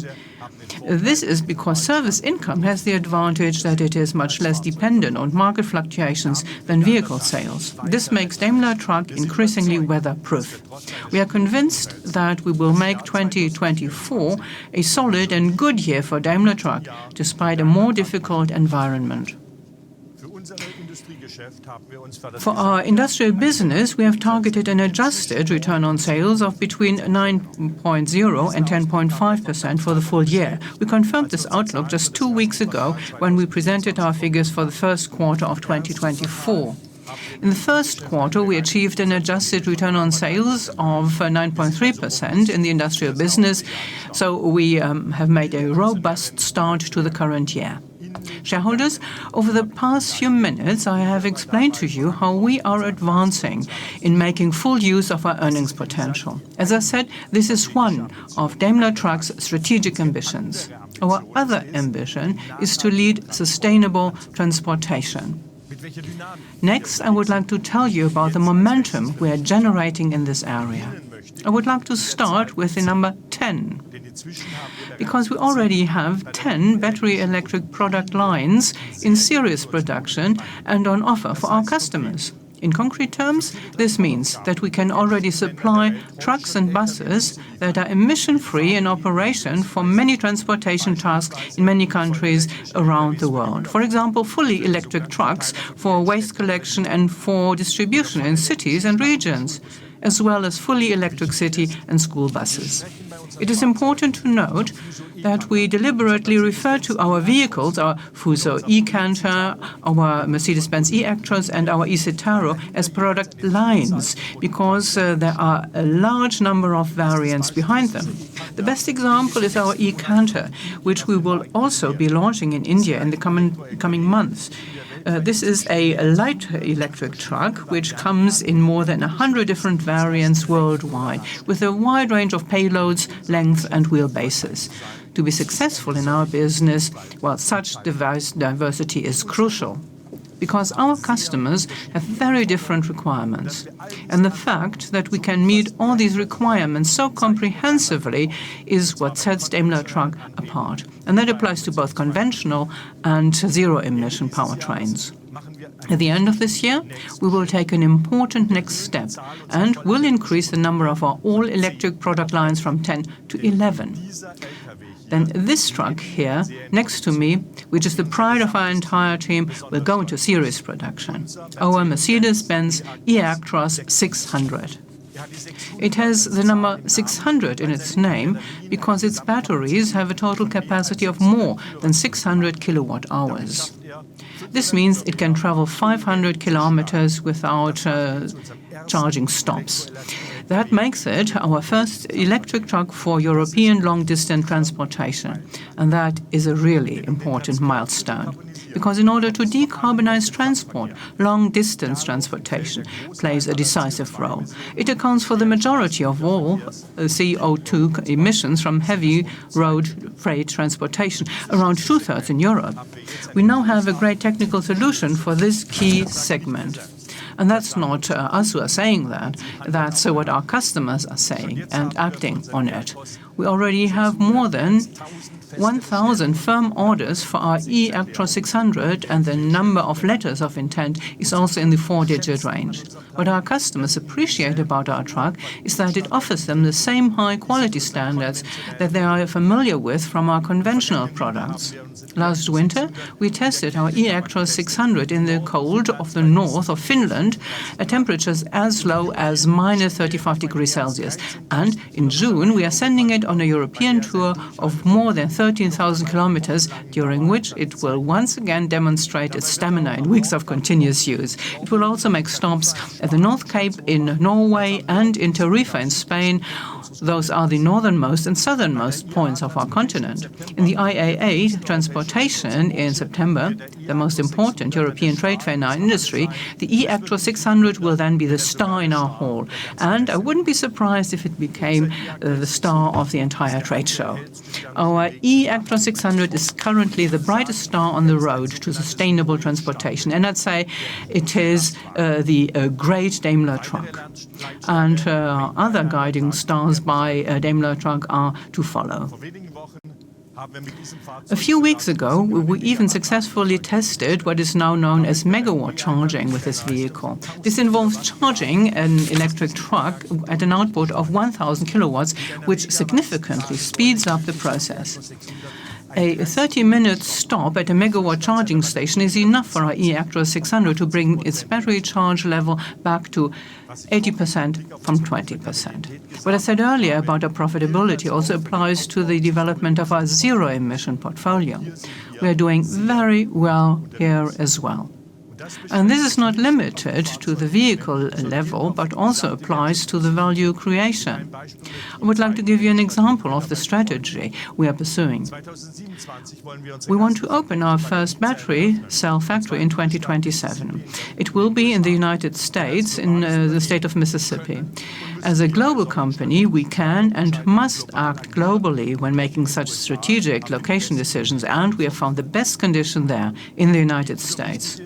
This is because service income has the advantage that it is much less dependent on market fluctuations than vehicle sales. This makes Daimler Truck increasingly weather-proof. We are convinced that we will make 2024 a solid and good year for Daimler Truck, despite a more difficult environment. For our industrial business, we have targeted an adjusted return on sales of between 9.0% and 10.5% for the full year. We confirmed this outlook just 2 weeks ago when we presented our figures for the first quarter of 2024. In the first quarter, we achieved an adjusted return on sales of 9.3% in the industrial business, so we have made a robust start to the current year. Shareholders, over the past few minutes, I have explained to you how we are advancing in making full use of our earnings potential. As I said, this is one of Daimler Truck's strategic ambitions. Our other ambition is to lead sustainable transportation. Next, I would like to tell you about the momentum we are generating in this area. I would like to start with the number 10. Because we already have 10 battery electric product lines in serious production and on offer for our customers. In concrete terms, this means that we can already supply trucks and buses that are emission-free in operation for many transportation tasks in many countries around the world. For example, fully electric trucks for waste collection and for distribution in cities and regions, as well as fully electric city and school buses. It is important to note that we deliberately refer to our vehicles, our Fuso e-Canter, our Mercedes-Benz e-Actros and our e-Citaro as product lines because there are a large number of variants behind them. The best example is our e-Canter, which we will also be launching in India in the coming months. This is a light electric truck which comes in more than 100 different variants worldwide, with a wide range of payloads, length and wheelbases. To be successful in our business, well, such diversity is crucial, because our customers have very different requirements. And the fact that we can meet all these requirements so comprehensively is what sets Daimler Truck apart. And that applies to both conventional and zero-emission powertrains. At the end of this year, we will take an important next step and will increase the number of our all-electric product lines from 10 to 11. Then this truck here, next to me, which is the pride of our entire team, will go into series production. Our Mercedes-Benz e-Actros 600. It has the number 600 in its name because its batteries have a total capacity of more than 600 kilowatt hours. This means it can travel 500 kilometers without charging stops. That makes it our first electric truck for European long-distance transportation. And that is a really important milestone. Because in order to decarbonize transport, long-distance transportation plays a decisive role. It accounts for the majority of all CO2 emissions from heavy road freight transportation, around 2/3 in Europe. We now have a great technical solution for this key segment. And that's not us who are saying that. That's what our customers are saying and acting on it. We already have more than 1,000 firm orders for our e-Actros 600, and the number of letters of intent is also in the 4-digit range. What our customers appreciate about our truck is that it offers them the same high-quality standards that they are familiar with from our conventional products. Last winter, we tested our e-Actros 600 in the cold of the north of Finland at temperatures as low as -35 degrees Celsius. And in June, we are sending it on a European tour of more than 13,000 kilometers, during which it will once again demonstrate its stamina in weeks of continuous use. It will also make stops at the North Cape in Norway and in Tarifa in Spain. Those are the northernmost and southernmost points of our continent. In the IAA Transportation in September, the most important European trade fair in our industry, the e-Actros 600 will then be the star in our hall. And I wouldn't be surprised if it became the star of the entire trade show. Our e-Actros 600 is currently the brightest star on the road to sustainable transportation. And I'd say it is the great Daimler truck. And other guiding stars by Daimler Truck are to follow. A few weeks ago, we even successfully tested what is now known as megawatt charging with this vehicle. This involves charging an electric truck at an output of 1,000 kilowatts, which significantly speeds up the process. A 30-minute stop at a megawatt charging station is enough for our e-Actros 600 to bring its battery charge level back to 80% from 20%. What I said earlier about our profitability also applies to the development of our zero-emission portfolio. We are doing very well here as well. And this is not limited to the vehicle level, but also applies to the value creation. I would like to give you an example of the strategy we are pursuing. We want to open our first battery cell factory in 2027. It will be in the United States, in the state of Mississippi. As a global company, we can and must act globally when making such strategic location decisions, and we have found the best condition there in the United States.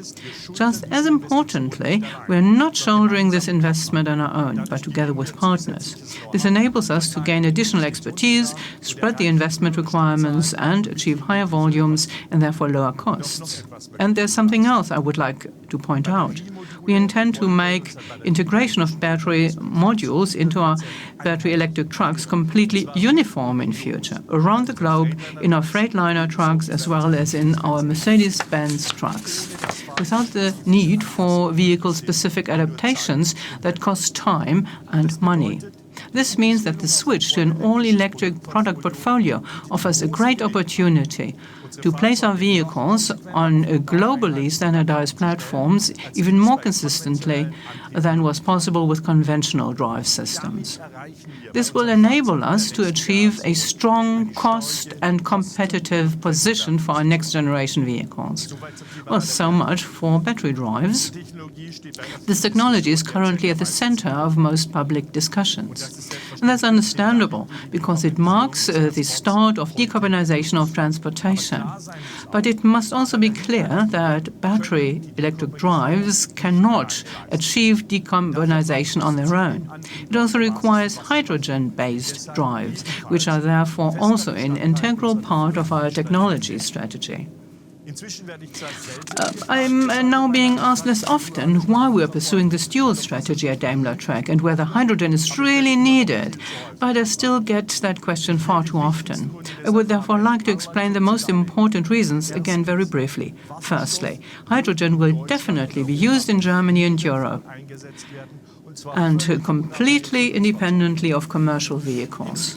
Just as importantly, we are not shouldering this investment on our own, but together with partners. This enables us to gain additional expertise, spread the investment requirements, and achieve higher volumes and therefore lower costs. And there's something else I would like to point out. We intend to make integration of battery modules into our battery electric trucks completely uniform in future, around the globe, in our Freightliner trucks as well as in our Mercedes-Benz trucks, without the need for vehicle-specific adaptations that cost time and money. This means that the switch to an all-electric product portfolio offers a great opportunity to place our vehicles on globally standardized platforms even more consistently than was possible with conventional drive systems. This will enable us to achieve a strong cost and competitive position for our next generation vehicles. Well, so much for battery drives. This technology is currently at the center of most public discussions. And that's understandable because it marks the start of decarbonization of transportation. But it must also be clear that battery electric drives cannot achieve decarbonization on their own. It also requires hydrogen-based drives, which are therefore also an integral part of our technology strategy. I'm now being asked less often why we are pursuing this dual strategy at Daimler Truck and whether hydrogen is really needed, but I still get that question far too often. I would therefore like to explain the most important reasons again very briefly. Firstly, hydrogen will definitely be used in Germany and Europe, and completely independently of commercial vehicles.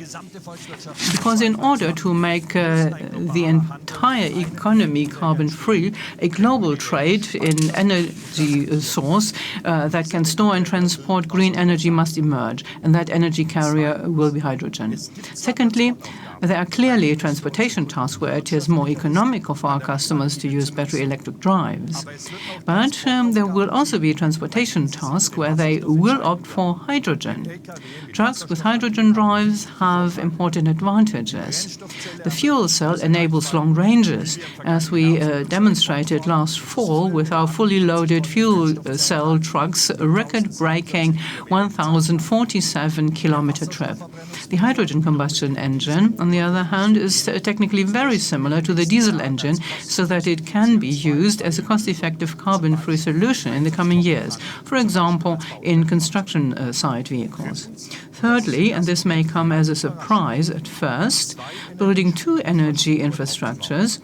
Because in order to make the entire economy carbon-free, a global trade in energy source that can store and transport green energy must emerge, and that energy carrier will be hydrogen. Secondly, there are clearly transportation tasks where it is more economical for our customers to use battery electric drives. But there will also be transportation tasks where they will opt for hydrogen. Trucks with hydrogen drives have important advantages. The fuel cell enables long ranges, as we demonstrated last fall with our fully loaded fuel cell trucks, a record-breaking 1,047-kilometer trip. The hydrogen combustion engine, on the other hand, is technically very similar to the diesel engine, so that it can be used as a cost-effective carbon-free solution in the coming years, for example, in construction site vehicles. Thirdly, and this may come as a surprise at first, building two energy infrastructures,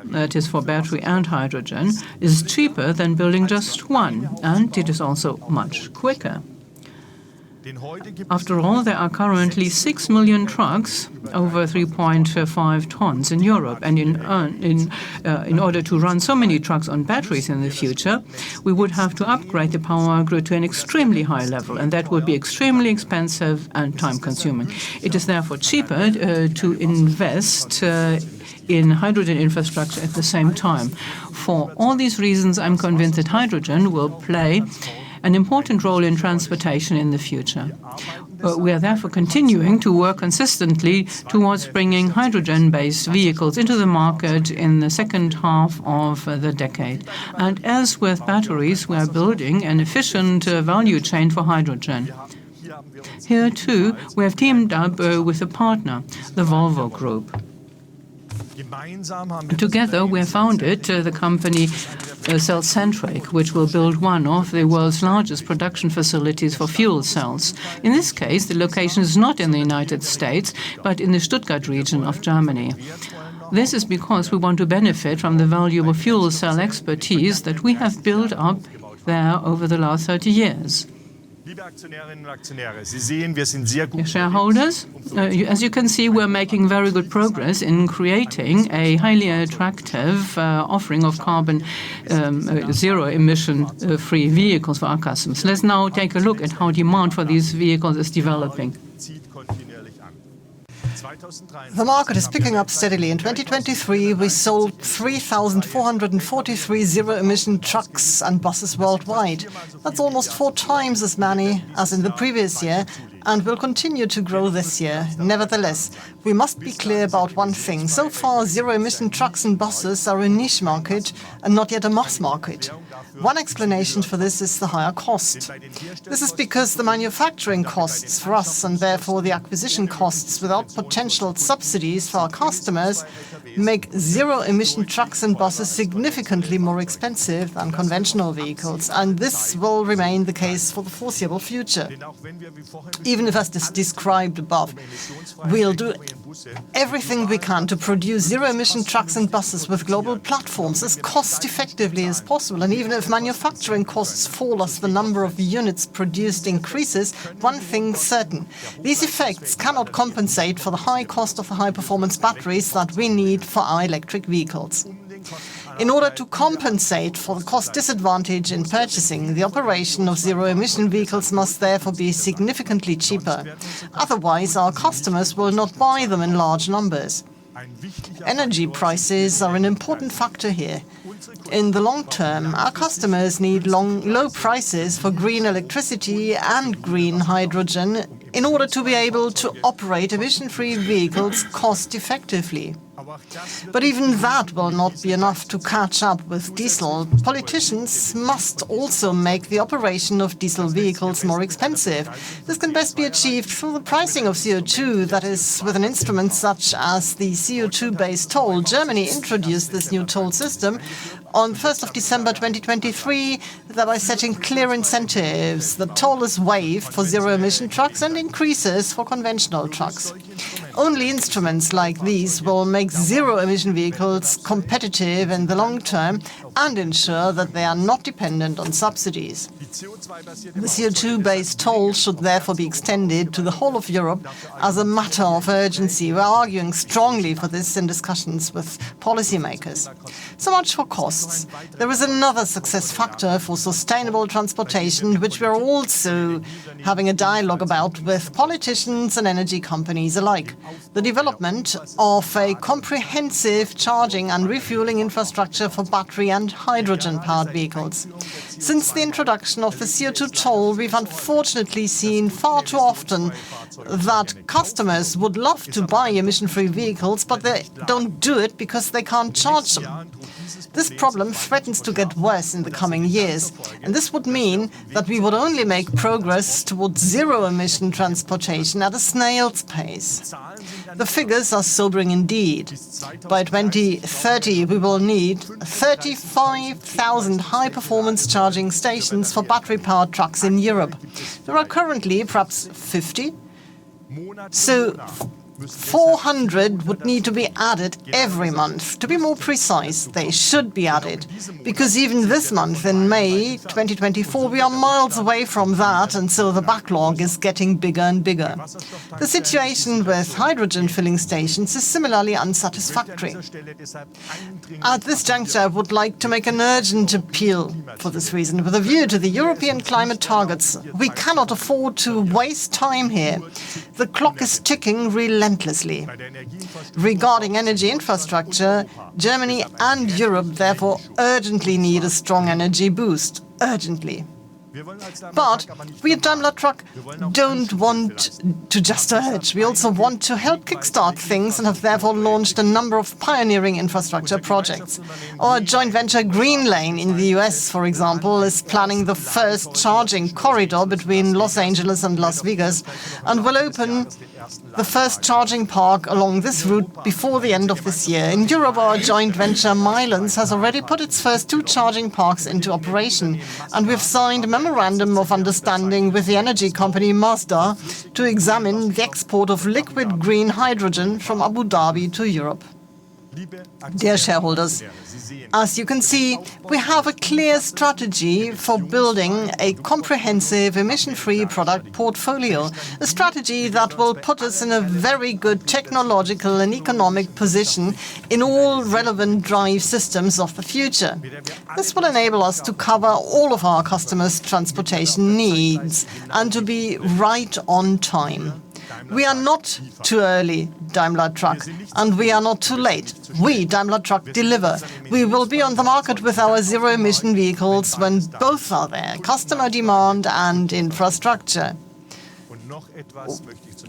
that is for battery and hydrogen, is cheaper than building just one, and it is also much quicker. After all, there are currently 6 million trucks over 3.5 tons in Europe, and in order to run so many trucks on batteries in the future, we would have to upgrade the power grid to an extremely high level, and that would be extremely expensive and time-consuming. It is therefore cheaper to invest in hydrogen infrastructure at the same time. For all these reasons, I'm convinced that hydrogen will play an important role in transportation in the future. We are therefore continuing to work consistently towards bringing hydrogen-based vehicles into the market in the second half of the decade. And as with batteries, we are building an efficient value chain for hydrogen. Here, too, we have teamed up with a partner, the Volvo Group. Together, we have founded the company Cellcentric, which will build one of the world's largest production facilities for fuel cells. In this case, the location is not in the United States, but in the Stuttgart region of Germany. This is because we want to benefit from the valuable fuel cell expertise that we have built up there over the last 30 years. Shareholders, as you can see, we're making very good progress in creating a highly attractive offering of carbon zero emission free vehicles for our customers. Let's now take a look at how demand for these vehicles is developing. The market is picking up steadily. In 2023, we sold 3,443 zero-emission trucks and buses worldwide. That's almost 4 times as many as in the previous year, and will continue to grow this year. Nevertheless, we must be clear about one thing. So far, zero-emission trucks and buses are a niche market and not yet a mass market. One explanation for this is the higher cost. This is because the manufacturing costs for us, and therefore the acquisition costs without potential subsidies for our customers, make zero-emission trucks and buses significantly more expensive than conventional vehicles, and this will remain the case for the foreseeable future. Even even if as described above. We'll do everything we can to produce zero-emission trucks and buses with global platforms as cost-effectively as possible. And even if manufacturing costs fall as the number of units produced increases, one thing's certain. These effects cannot compensate for the high cost of the high-performance batteries that we need for our electric vehicles. In order to compensate for the cost disadvantage in purchasing, the operation of zero-emission vehicles must therefore be significantly cheaper. Otherwise, our customers will not buy them in large numbers. Energy prices are an important factor here. In the long term, our customers need low prices for green electricity and green hydrogen in order to be able to operate emission-free vehicles cost-effectively. But even that will not be enough to catch up with diesel. Politicians must also make the operation of diesel vehicles more expensive. This can best be achieved through the pricing of CO2, that is, with an instrument such as the CO2-based toll. Germany introduced this new toll system on 1st of December 2023, thereby setting clear incentives. The toll is waived for zero-emission trucks and increases for conventional trucks. Only instruments like these will make zero-emission vehicles competitive in the long term and ensure that they are not dependent on subsidies. The CO2-based toll should therefore be extended to the whole of Europe as a matter of urgency. We are arguing strongly for this in discussions with policymakers. So much for costs. There is another success factor for sustainable transportation, which we are also having a dialogue about with politicians and energy companies alike: the development of a comprehensive charging and refueling infrastructure for battery and hydrogen-powered vehicles. Since the introduction of the CO2 toll, we've unfortunately seen far too often that customers would love to buy emission-free vehicles, but they don't do it because they can't charge them. This problem threatens to get worse in the coming years, and this would mean that we would only make progress towards zero-emission transportation at a snail's pace. The figures are sobering indeed. By 2030, we will need 35,000 high-performance charging stations for battery-powered trucks in Europe. There are currently perhaps 50. So 400 would need to be added every month. To be more precise, they should be added, because even this month, in May 2024, we are miles away from that, and so the backlog is getting bigger and bigger. The situation with hydrogen filling stations is similarly unsatisfactory. At this juncture, I would like to make an urgent appeal for this reason. With a view to the European climate targets, we cannot afford to waste time here. The clock is ticking relentlessly. Regarding energy infrastructure, Germany and Europe therefore urgently need a strong energy boost. Urgently. But we at Daimler Truck don't want to just urge. We also want to help kickstart things and have therefore launched a number of pioneering infrastructure projects. Our joint venture Green Lane in the US, for example, is planning the first charging corridor between Los Angeles and Las Vegas and will open the first charging park along this route before the end of this year. In Europe, our joint venture Milans has already put its first 2 charging parks into operation, and we've signed a memorandum of understanding with the energy company Mazda to examine the export of liquid green hydrogen from Abu Dhabi to Europe. Dear shareholders, as you can see, we have a clear strategy for building a comprehensive emission-free product portfolio, a strategy that will put us in a very good technological and economic position in all relevant drive systems of the future. This will enable us to cover all of our customers' transportation needs and to be right on time. We are not too early, Daimler Truck, and we are not too late. We, Daimler Truck, deliver. We will be on the market with our zero-emission vehicles when both are there, customer demand and infrastructure.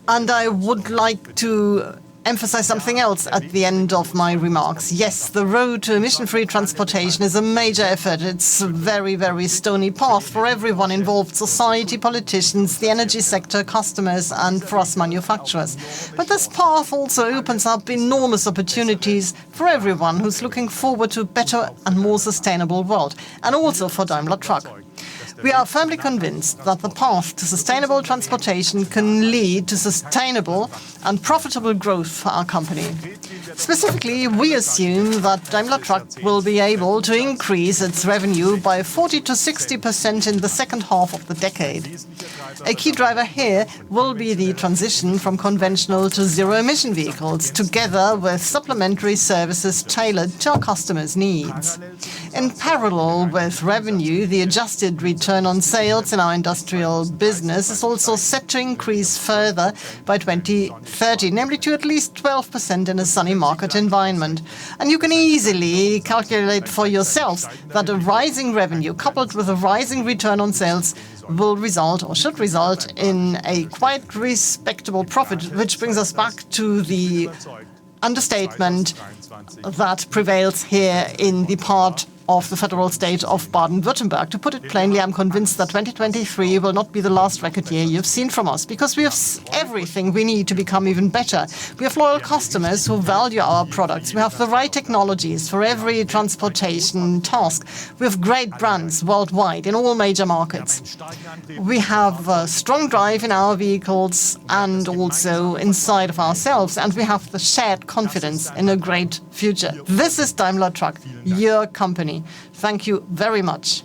And I would like to emphasize something else at the end of my remarks. Yes, the road to emission-free transportation is a major effort. It's a very, very stony path for everyone involved: society, politicians, the energy sector, customers, and for us manufacturers. But this path also opens up enormous opportunities for everyone who's looking forward to a better and more sustainable world, and also for Daimler Truck. We are firmly convinced that the path to sustainable transportation can lead to sustainable and profitable growth for our company. Specifically, we assume that Daimler Truck will be able to increase its revenue by 40 to 60% in the second half of the decade. A key driver here will be the transition from conventional to zero-emission vehicles, together with supplementary services tailored to our customers' needs. In parallel with revenue, the adjusted return on sales in our industrial business is also set to increase further by 2030, namely to at least 12% in a sunny market environment. And you can easily calculate for yourselves that a rising revenue coupled with a rising return on sales will result, or should result, in a quite respectable profit, which brings us back to the understatement that prevails here in the part of the federal state of Baden-Württemberg. To put it plainly, I'm convinced that 2023 will not be the last record year you've seen from us, because we have everything we need to become even better. We have loyal customers who value our products. We have the right technologies for every transportation task. We have great brands worldwide in all major markets. We have a strong drive in our vehicles and also inside of ourselves, and we have the shared confidence in a great future. This is Daimler Truck, your company. Thank you very much.